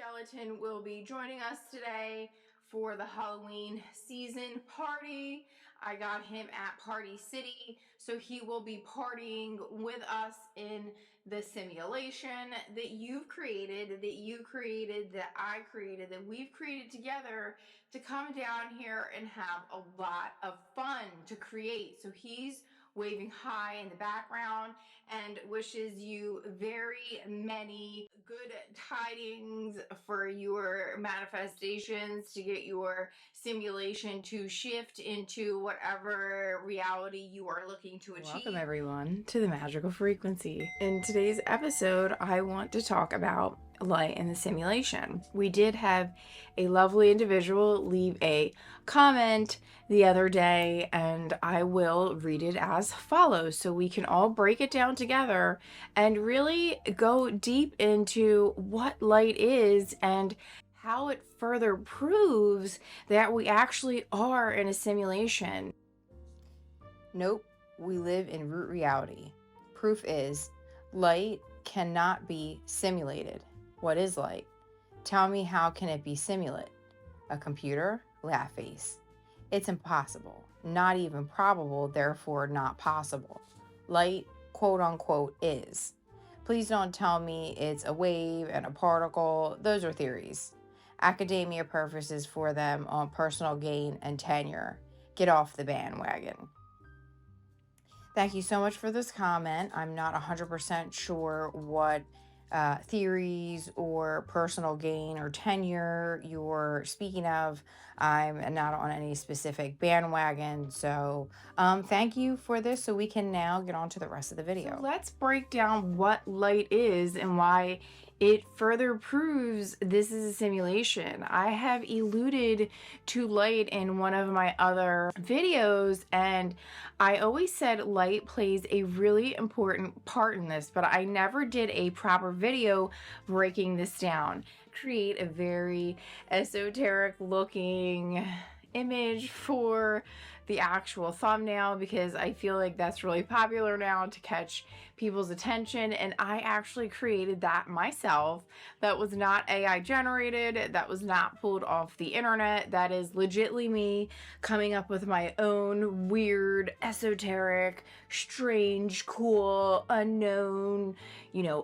Skeleton will be joining us today for the Halloween season party. I got him at Party City, so he will be partying with us in the simulation that you've created, that I created, that we've created together to come down here and have a lot of fun to create. So he's waving hi in the background and wishes you very many good tidings for your manifestations to get your simulation to shift into whatever reality you are looking to achieve. Welcome everyone to the Magical Frequency. In today's episode, I want to talk about light in the simulation. We did have a lovely individual leave a comment the other day, and I will read it as follows so we can all break it down together and really go deep into what light is and how it further proves that we actually are in a simulation. Nope, we live in root reality. Proof is light cannot be simulated. What is light? Tell me, how can it be simulated? A computer? Laugh face. It's impossible, not even probable, therefore not possible. Light, quote unquote, is. Please don't tell me it's a wave and a particle. Those are theories. Academia purposes for them on personal gain and tenure. Get off the bandwagon. Thank you so much for this comment. I'm not 100% sure what theories or personal gain or tenure you're speaking of. I'm not on any specific bandwagon. So thank you for this. So we can now get on to the rest of the video. So let's break down what light is and why it further proves this is a simulation. I have alluded to light in one of my other videos, and I always said light plays a really important part in this, but I never did a proper video breaking this down. Create a very esoteric looking image for the actual thumbnail because I feel like that's really popular now to catch people's attention, and I actually created that myself. That was not AI generated, that was not pulled off the internet. That is legitly me coming up with my own weird, esoteric, strange, cool, unknown,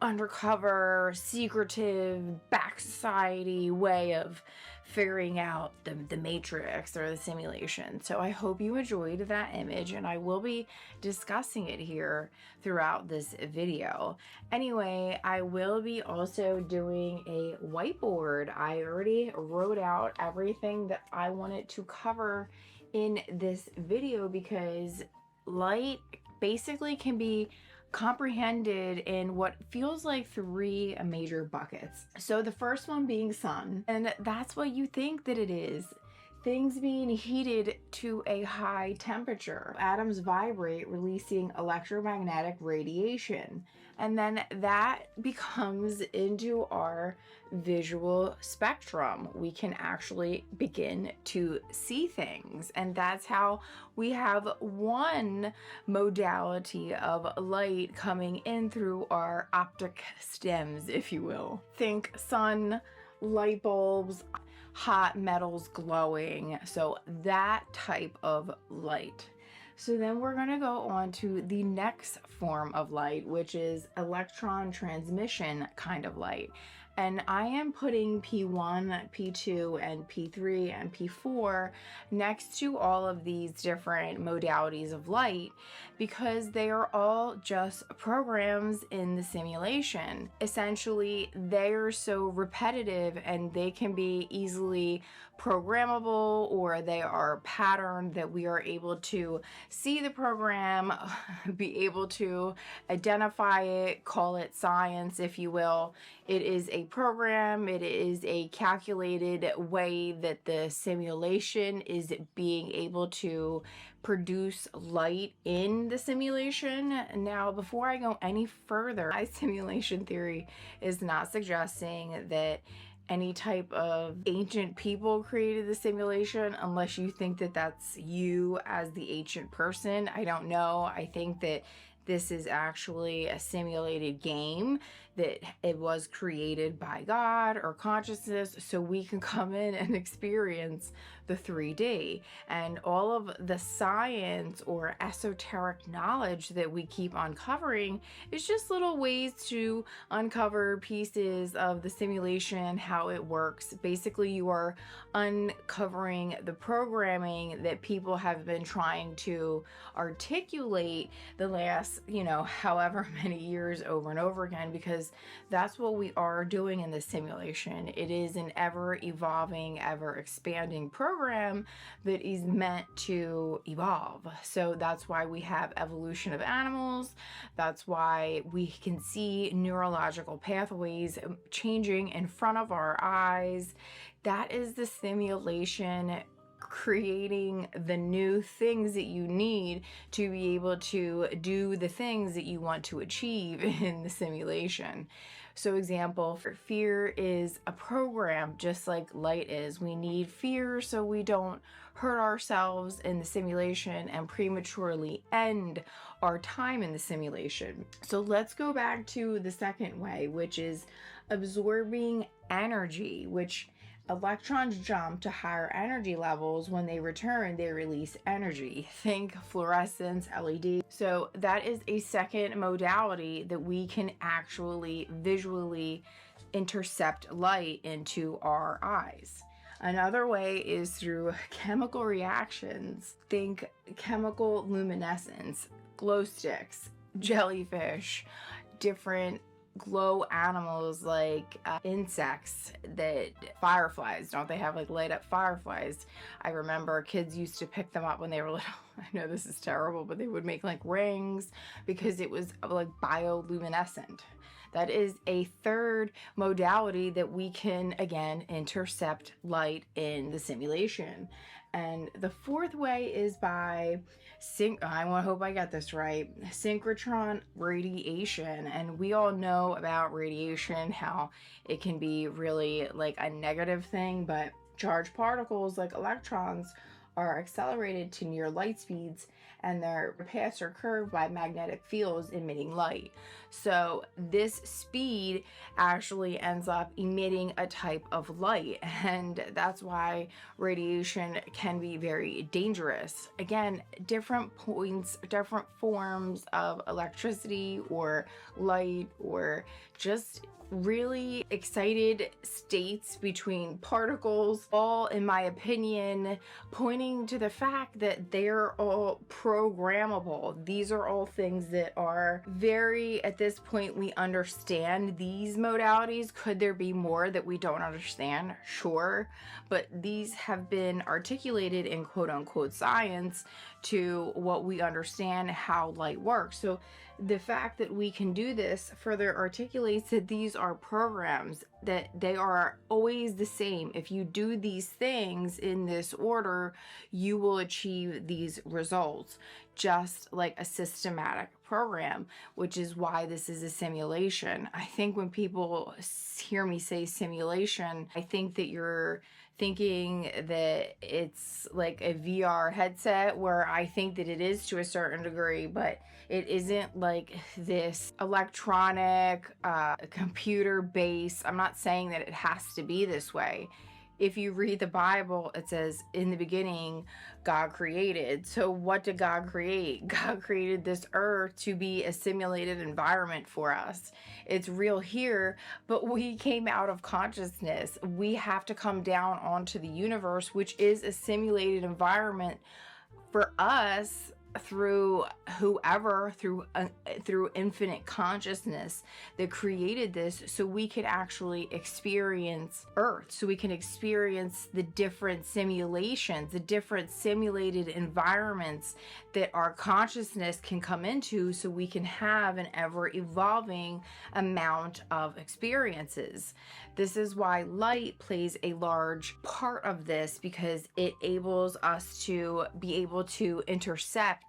undercover, secretive, back society way of figuring out the matrix or the simulation. So I hope you enjoyed that image, and I will be discussing it here throughout this video. Anyway, I will be also doing a whiteboard. I already wrote out everything that I wanted to cover in this video because light basically can be comprehended in what feels like three major buckets. So the first one being sun, and that's what you think that it is. Things being heated to a high temperature. Atoms vibrate, releasing electromagnetic radiation. And then that becomes into our visual spectrum. We can actually begin to see things. And that's how we have one modality of light coming in through our optic stems, if you will. Think sun, light bulbs, hot metals glowing, so that type of light. So then we're going to go on to the next form of light, which is electron transmission kind of light. And I am putting P1, P2, and P3 and P4 next to all of these different modalities of light because they are all just programs in the simulation. Essentially, they are so repetitive and they can be easily programmable, or they are patterned that we are able to see the program, be able to identify it, call it science, if you will. It is a program, it is a calculated way that the simulation is being able to produce light in the simulation. Now, before I go any further, my simulation theory is not suggesting that any type of ancient people created the simulation, unless you think that that's you as the ancient person. I don't know. I think that this is actually a simulated game that it was created by God or consciousness, so we can come in and experience the 3D. And all of the science or esoteric knowledge that we keep uncovering is just little ways to uncover pieces of the simulation, how it works. Basically, you are uncovering the programming that people have been trying to articulate the last, however many years over and over again, because that's what we are doing in this simulation. It is an ever evolving, ever expanding program that is meant to evolve. So that's why we have evolution of animals. That's why we can see neurological pathways changing in front of our eyes. That is the simulation creating the new things that you need to be able to do the things that you want to achieve in the simulation. So example, fear is a program just like light is. We need fear so we don't hurt ourselves in the simulation and prematurely end our time in the simulation. So let's go back to the second way, which is absorbing energy, which electrons jump to higher energy levels. When they return, they release energy. Think fluorescence, LED. So that is a second modality that we can actually visually intercept light into our eyes. Another way is through chemical reactions. Think chemical luminescence, glow sticks, jellyfish, different glow animals like insects, that fireflies, don't they have like light up fireflies? I remember kids used to pick them up when they were little. I know this is terrible, but they would make like rings because it was like bioluminescent. That is a third modality that we can again intercept light in the simulation. And the fourth way is by I hope I got this right, synchrotron radiation. And we all know about radiation, how it can be really like a negative thing, but charged particles like electrons are accelerated to near light speeds, and their paths are curved by magnetic fields emitting light. So this speed actually ends up emitting a type of light, and that's why radiation can be very dangerous. Again, different points, different forms of electricity or light, or just really excited states between particles, all in my opinion pointing to the fact that they're all programmable. These are all things that are very, at this point we understand these modalities. Could there be more that we don't understand? Sure, but these have been articulated in quote unquote science to what we understand how light works. So the fact that we can do this further articulates that these are programs, that they are always the same. If you do these things in this order, you will achieve these results, just like a systematic program, which is why this is a simulation. I think when people hear me say simulation, I think that you're thinking that it's like a VR headset, where I think that it is to a certain degree, but it isn't like this electronic, computer based. I'm not saying that it has to be this way. If you read the Bible, it says in the beginning, God created. So what did God create? God created this earth to be a simulated environment for us. It's real here, but we came out of consciousness. We have to come down onto the universe, which is a simulated environment for us, through whoever, through infinite consciousness that created this, so we could actually experience Earth, so we can experience the different simulations, the different simulated environments that our consciousness can come into, so we can have an ever evolving amount of experiences. This is why light plays a large part of this, because it enables us to be able to intercept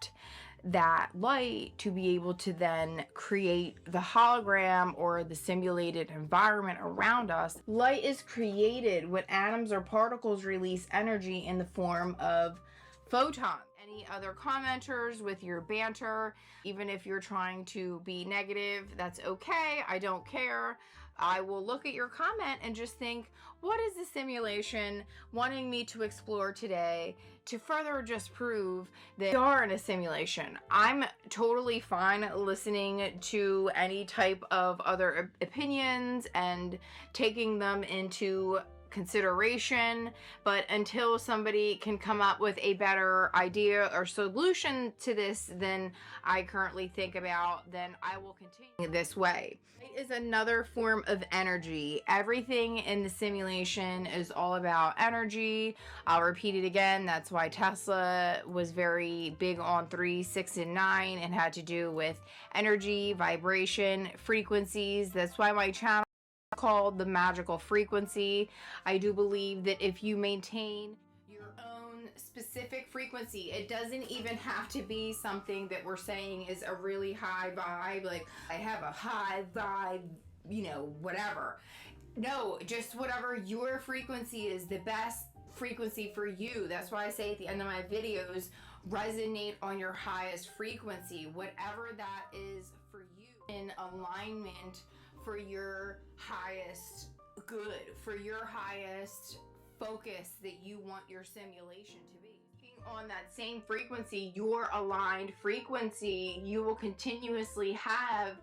that light, to be able to then create the hologram or the simulated environment around us. Light is created when atoms or particles release energy in the form of photons. any other commenters with your banter. Even if you're trying to be negative, that's okay. I don't care. I will look at your comment and just think, what is the simulation wanting me to explore today to further just prove that we are in a simulation? I'm totally fine listening to any type of other opinions and taking them into consideration, but until somebody can come up with a better idea or solution to this than I currently think about, then I will continue this way. Light is another form of energy. Everything in the simulation is all about energy. I'll repeat it again. That's why Tesla was very big on 3, 6, and 9 and had to do with energy, vibration, frequencies. That's why my channel called The Magical Frequency. I do believe that if you maintain your own specific frequency, it doesn't even have to be something that we're saying is a really high vibe, like I have a high vibe, whatever. No, just whatever your frequency is, the best frequency for you. That's why I say at the end of my videos, resonate on your highest frequency, whatever that is for you, in alignment for your highest good, for your highest focus that you want your simulation to be. On that same frequency, your aligned frequency, you will continuously have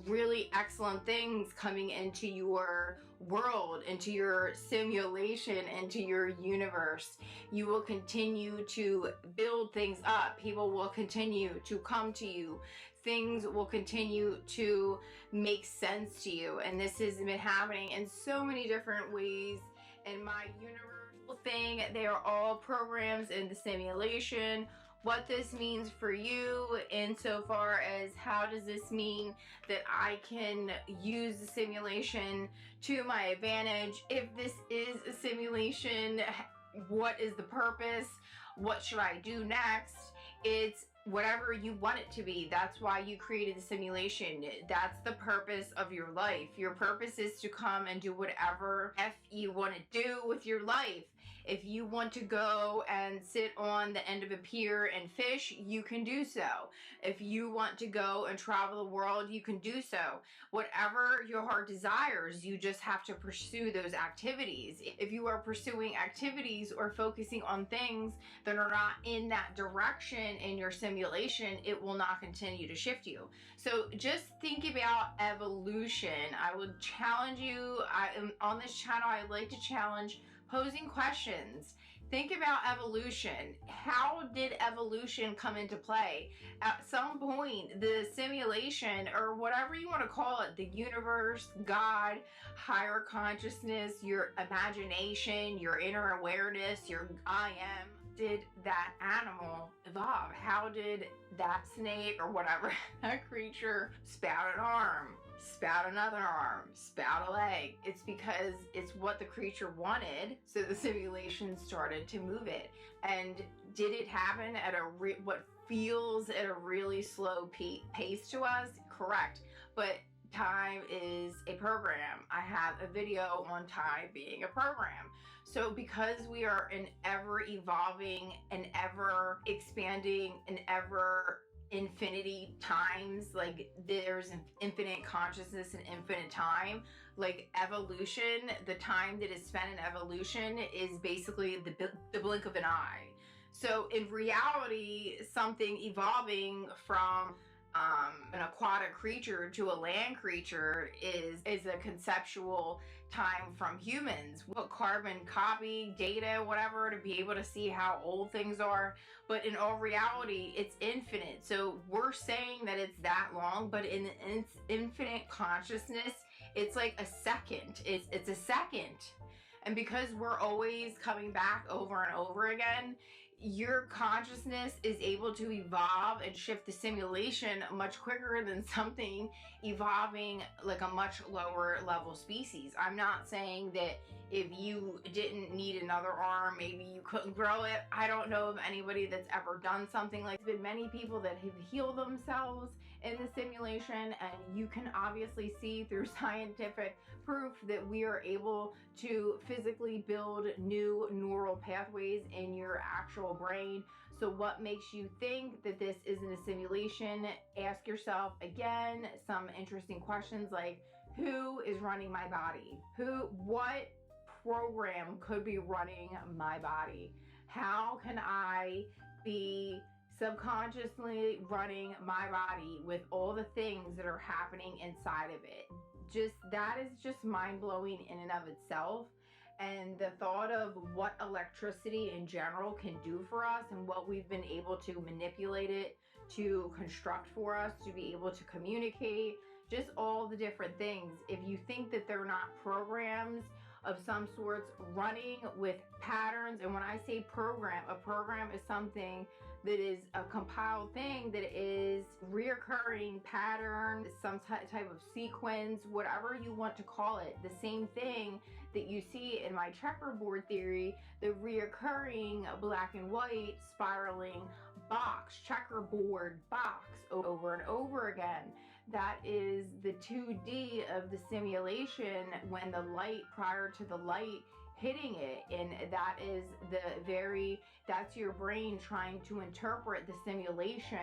really excellent things coming into your world, into your simulation, into your universe. You will continue to build things up. People will continue to come to you. Things will continue to make sense to you. And this has been happening in so many different ways in my universal thing. They are all programs in the simulation. What this means for you insofar as how does this mean that I can use the simulation to my advantage? If this is a simulation, what is the purpose? What should I do next? It's whatever you want it to be. That's why you created the simulation. That's the purpose of your life. Your purpose is to come and do whatever you want to do with your life. If you want to go and sit on the end of a pier and fish, you can do so. If you want to go and travel the world, you can do so. Whatever your heart desires, you just have to pursue those activities. If you are pursuing activities or focusing on things that are not in that direction in your simulation, it will not continue to shift you. So just think about evolution. I would challenge you. On this channel, I like to challenge posing questions. Think about evolution. How did evolution come into play? At some point, the simulation, or whatever you want to call it, the universe, God, higher consciousness, your imagination, your inner awareness, your I am, did that animal evolve? How did that snake or whatever, that creature, spout an arm, spout another arm, spout a leg? It's because it's what the creature wanted, so the simulation started to move it. And did it happen at what feels at a really slow pace to us? Correct. But time is a program. I have a video on time being a program. So because we are in ever evolving and ever expanding and ever infinity times, like there's an infinite consciousness and infinite time, like evolution, the time that is spent in evolution is basically the blink of an eye. So in reality, something evolving from an aquatic creature to a land creature is a conceptual time from humans. We'll carbon copy data, whatever, to be able to see how old things are. But in all reality, it's infinite. So we're saying that it's that long, but in infinite consciousness, it's like a second. It's a second. And because we're always coming back over and over again, your consciousness is able to evolve and shift the simulation much quicker than something evolving like a much lower level species. I'm not saying that if you didn't need another arm, maybe you couldn't grow it. I don't know of anybody that's ever done something like that. There's been many people that have healed themselves in the simulation, and you can obviously see through scientific proof that we are able to physically build new neural pathways in your actual brain. So what makes you think that this isn't a simulation? Ask yourself again some interesting questions like, who is running my body? What program could be running my body? How can I be subconsciously running my body with all the things that are happening inside of it? Just that is just mind-blowing in and of itself. And the thought of what electricity in general can do for us and what we've been able to manipulate it to construct for us to be able to communicate, just all the different things. If you think that they're not programs of some sorts running with patterns, and when I say program, a program is something that is a compiled thing that is reoccurring pattern, some type of sequence, whatever you want to call it. The same thing that you see in my checkerboard theory, the reoccurring black and white spiraling box, checkerboard box over and over again. That is the 2D of the simulation when the light prior to the light hitting it, and that is that's your brain trying to interpret the simulation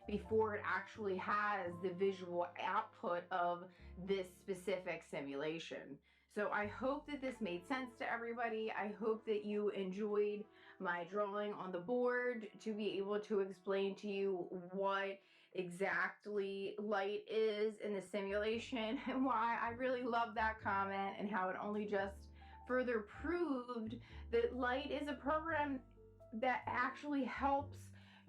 before it actually has the visual output of this specific simulation. So I hope that this made sense to everybody. I hope that you enjoyed my drawing on the board to be able to explain to you what exactly light is in the simulation and why I really love that comment and how it only just further proved that light is a program that actually helps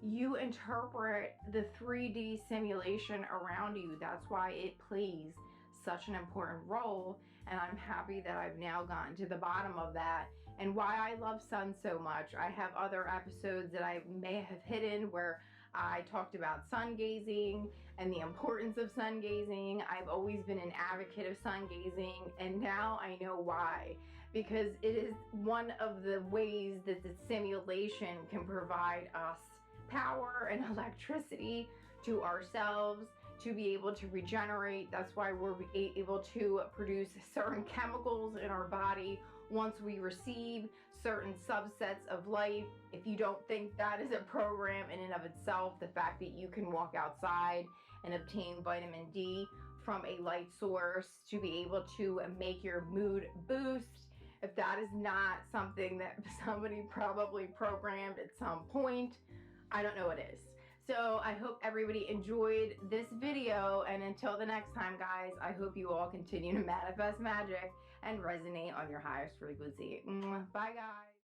you interpret the 3D simulation around you. That's why it plays such an important role, and I'm happy that I've now gotten to the bottom of that and why I love sun so much. I have other episodes that I may have hidden where I talked about sun gazing and the importance of sun gazing. I've always been an advocate of sun gazing, and now I know why. Because it is one of the ways that the simulation can provide us power and electricity to ourselves to be able to regenerate. That's why we're able to produce certain chemicals in our body once we receive certain subsets of light. If you don't think that is a program in and of itself, the fact that you can walk outside and obtain vitamin D from a light source to be able to make your mood boost, if that is not something that somebody probably programmed at some point, I don't know what is. So I hope everybody enjoyed this video, and until the next time, guys, I hope you all continue to manifest magic and resonate on your highest frequency. Bye, guys.